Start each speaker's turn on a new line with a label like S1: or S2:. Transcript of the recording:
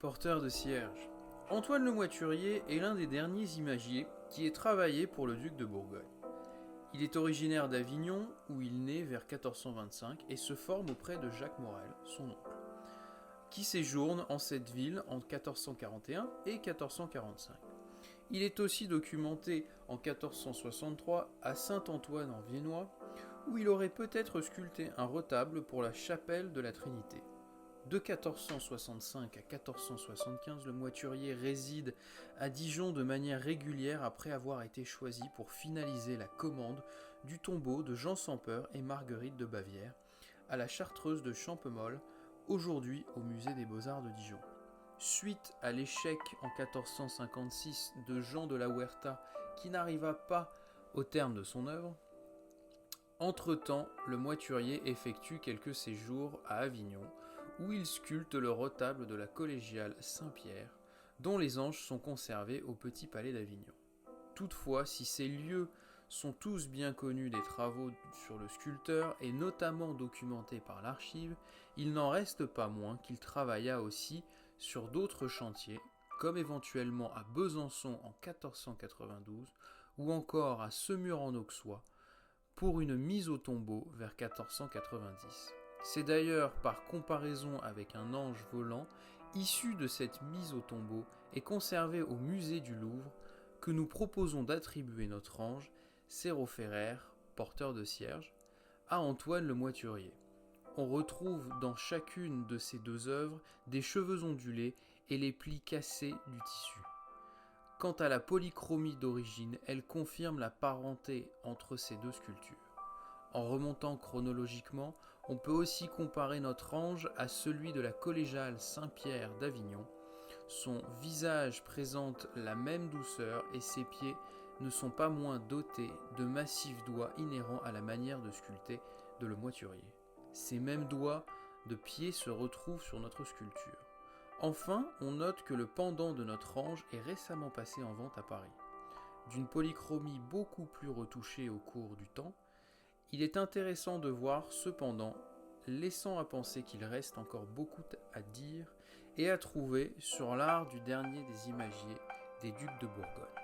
S1: Porteur de cierge. Antoine Le Moiturier est l'un des derniers imagiers qui ait travaillé pour le duc de Bourgogne. Il est originaire d'Avignon, où il naît vers 1425 et se forme auprès de Jacques Morel, son oncle, qui séjourne en cette ville en 1441 et 1445. Il est aussi documenté en 1463 à Saint-Antoine en Viennois, où il aurait peut-être sculpté un retable pour la chapelle de la Trinité. De 1465 à 1475, le Moiturier réside à Dijon de manière régulière après avoir été choisi pour finaliser la commande du tombeau de Jean sans Peur et Marguerite de Bavière à la Chartreuse de Champemol, aujourd'hui au musée des Beaux-Arts de Dijon. Suite à l'échec en 1456 de Jean de la Huerta qui n'arriva pas au terme de son œuvre, entre-temps, le Moiturier effectue quelques séjours à Avignon, où il sculpte le retable de la collégiale Saint-Pierre, dont les anges sont conservés au Petit Palais d'Avignon. Toutefois, si ces lieux sont tous bien connus des travaux sur le sculpteur et notamment documentés par l'archive, il n'en reste pas moins qu'il travailla aussi sur d'autres chantiers, comme éventuellement à Besançon en 1492 ou encore à Semur-en-Auxois, pour une mise au tombeau vers 1490. C'est d'ailleurs par comparaison avec un ange volant, issu de cette mise au tombeau et conservé au musée du Louvre, que nous proposons d'attribuer notre ange, Sérophéraire, porteur de cierge, à Antoine Le Moiturier. On retrouve dans chacune de ces deux œuvres des cheveux ondulés et les plis cassés du tissu. Quant à la polychromie d'origine, elle confirme la parenté entre ces deux sculptures. En remontant chronologiquement, on peut aussi comparer notre ange à celui de la collégiale Saint-Pierre d'Avignon. Son visage présente la même douceur et ses pieds ne sont pas moins dotés de massifs doigts inhérents à la manière de sculpter de Le Moiturier. Ces mêmes doigts de pied se retrouvent sur notre sculpture. Enfin, on note que le pendant de notre ange est récemment passé en vente à Paris. D'une polychromie beaucoup plus retouchée au cours du temps, il est intéressant de voir cependant, laissant à penser qu'il reste encore beaucoup à dire et à trouver sur l'art du dernier des imagiers des ducs de Bourgogne.